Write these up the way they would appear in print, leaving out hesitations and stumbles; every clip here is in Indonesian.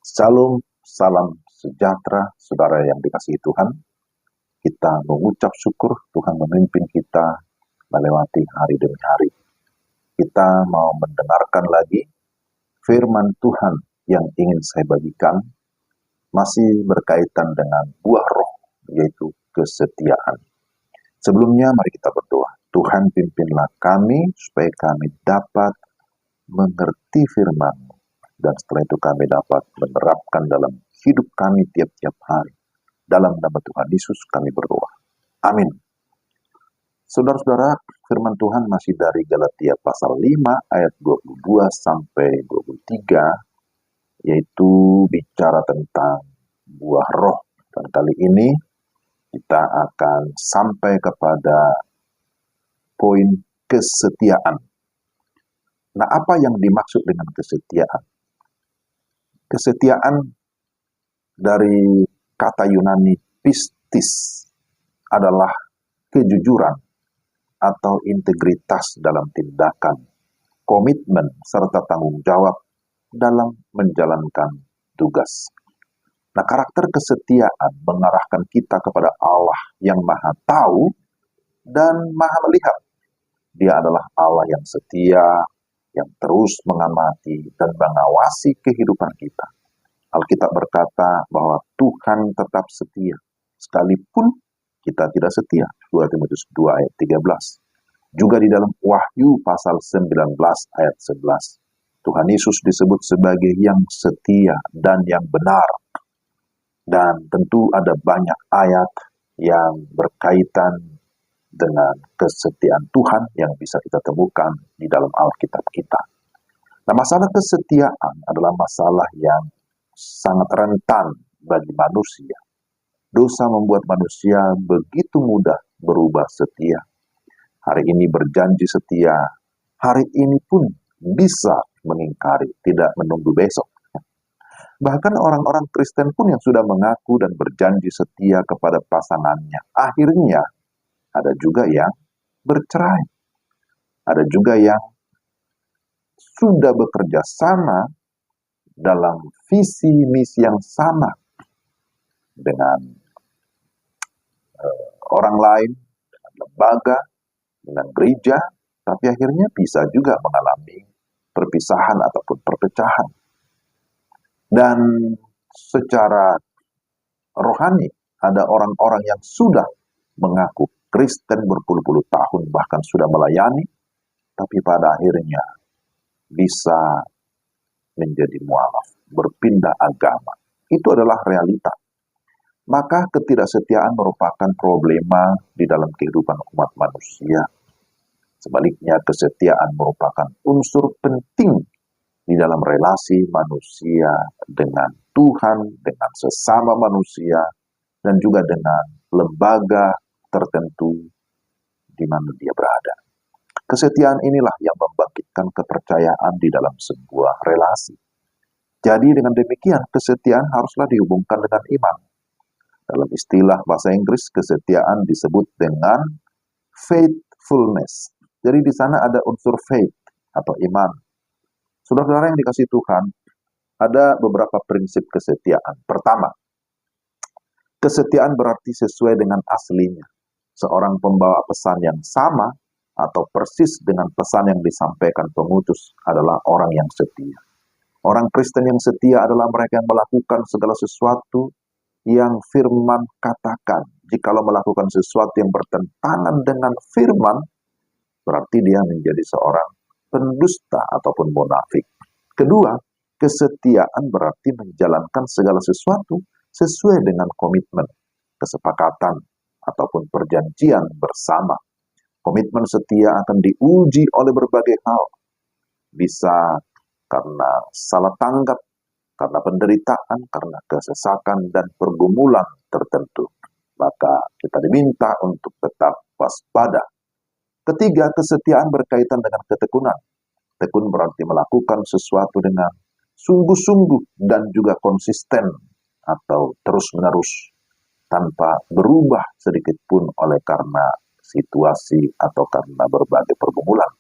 Salam, salam sejahtera, saudara yang dikasihi Tuhan. Kita mengucap syukur Tuhan memimpin kita melewati hari demi hari. Kita mau mendengarkan lagi firman Tuhan yang ingin saya bagikan, masih berkaitan dengan buah roh, yaitu kesetiaan. Sebelumnya mari kita berdoa. Tuhan, pimpinlah kami supaya kami dapat mengerti firman-Mu. Dan setelah itu kami dapat menerapkan dalam hidup kami tiap-tiap hari. Dalam nama Tuhan Yesus kami berdoa. Amin. Saudara-saudara, firman Tuhan masih dari Galatia pasal 5 ayat 22 sampai 23, yaitu bicara tentang buah roh. Dan kali ini kita akan sampai kepada poin kesetiaan. Nah, apa yang dimaksud dengan kesetiaan? Kesetiaan dari kata Yunani pistis adalah kejujuran atau integritas dalam tindakan, komitmen serta tanggung jawab dalam menjalankan tugas. Nah, karakter kesetiaan mengarahkan kita kepada Allah yang Maha Tahu dan Maha Melihat. Dia adalah Allah yang setia, yang terus mengamati dan mengawasi kehidupan kita. Alkitab berkata bahwa Tuhan tetap setia, sekalipun kita tidak setia. 2 Timotius 2 ayat 13. Juga di dalam Wahyu pasal 19 ayat 11. Tuhan Yesus disebut sebagai yang setia dan yang benar. Dan tentu ada banyak ayat yang berkaitan dengan kesetiaan Tuhan yang bisa kita temukan di dalam Alkitab kita. Nah, masalah kesetiaan adalah masalah yang sangat rentan bagi manusia. Dosa membuat manusia begitu mudah berubah setia. Hari ini berjanji setia, hari ini pun bisa mengingkari, tidak menunggu besok. Bahkan orang-orang Kristen pun yang sudah mengaku dan berjanji setia kepada pasangannya, akhirnya ada juga yang bercerai. Ada juga yang sudah bekerja sama dalam visi misi yang sama dengan orang lain, dengan lembaga, dengan gereja, tapi akhirnya bisa juga mengalami perpisahan ataupun perpecahan. Dan secara rohani, ada orang-orang yang sudah mengaku Kristen berpuluh-puluh tahun, bahkan sudah melayani, tapi pada akhirnya bisa menjadi mualaf, berpindah agama. Itu adalah realita. Maka ketidaksetiaan merupakan problema di dalam kehidupan umat manusia. Sebaliknya, kesetiaan merupakan unsur penting di dalam relasi manusia dengan Tuhan, dengan sesama manusia, dan juga dengan lembaga tertentu di mana dia berada. Kesetiaan inilah yang membangkitkan kepercayaan di dalam sebuah relasi. Jadi dengan demikian, kesetiaan haruslah dihubungkan dengan iman. Dalam istilah bahasa Inggris, kesetiaan disebut dengan faithfulness. Jadi di sana ada unsur faith atau iman. Saudara-saudara yang dikasihi Tuhan, ada beberapa prinsip kesetiaan. Pertama, kesetiaan berarti sesuai dengan aslinya. Seorang pembawa pesan yang sama atau persis dengan pesan yang disampaikan pengutus adalah orang yang setia. Orang Kristen yang setia adalah mereka yang melakukan segala sesuatu yang firman katakan. Jikalau melakukan sesuatu yang bertentangan dengan firman, berarti dia menjadi seorang pendusta ataupun munafik. Kedua, kesetiaan berarti menjalankan segala sesuatu sesuai dengan komitmen, kesepakatan, ataupun perjanjian bersama. Komitmen setia akan diuji oleh berbagai hal. Bisa karena salah tanggap, karena penderitaan, karena kesesakan dan pergumulan tertentu. Maka kita diminta untuk tetap waspada. Ketiga, kesetiaan berkaitan dengan ketekunan. Tekun berarti melakukan sesuatu dengan sungguh-sungguh dan juga konsisten atau terus-menerus tanpa berubah sedikit pun oleh karena situasi atau karena berbagai pergumulan.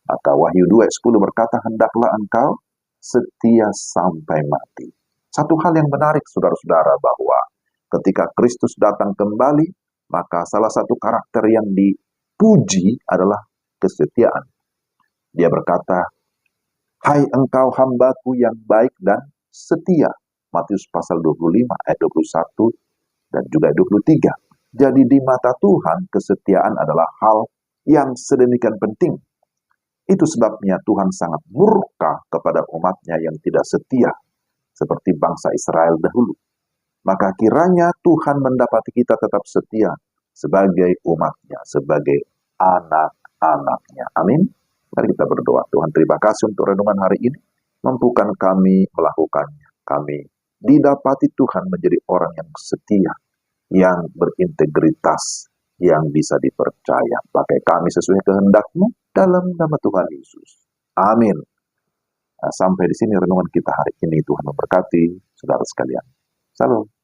Maka Wahyu 2:10 berkata, hendaklah engkau setia sampai mati. Satu hal yang menarik, saudara-saudara, bahwa ketika Kristus datang kembali, maka salah satu karakter yang dipuji adalah kesetiaan. Dia berkata, "Hai engkau hambaku yang baik dan setia." Matius pasal 25 ayat 21 dan juga 23. Jadi di mata Tuhan, kesetiaan adalah hal yang sedemikian penting. Itu sebabnya Tuhan sangat murka kepada umatnya yang tidak setia, seperti bangsa Israel dahulu. Maka kiranya Tuhan mendapati kita tetap setia sebagai umatnya, sebagai anak-anaknya. Amin. Mari kita berdoa. Tuhan, terima kasih untuk renungan hari ini. Mampukan kami melakukannya. Kami didapati Tuhan menjadi orang yang setia, yang berintegritas, yang bisa dipercaya. Pakai kami sesuai kehendak-Mu dalam nama Tuhan Yesus. Amin. Nah, sampai di sini renungan kita hari ini. Tuhan memberkati saudara sekalian. Salam.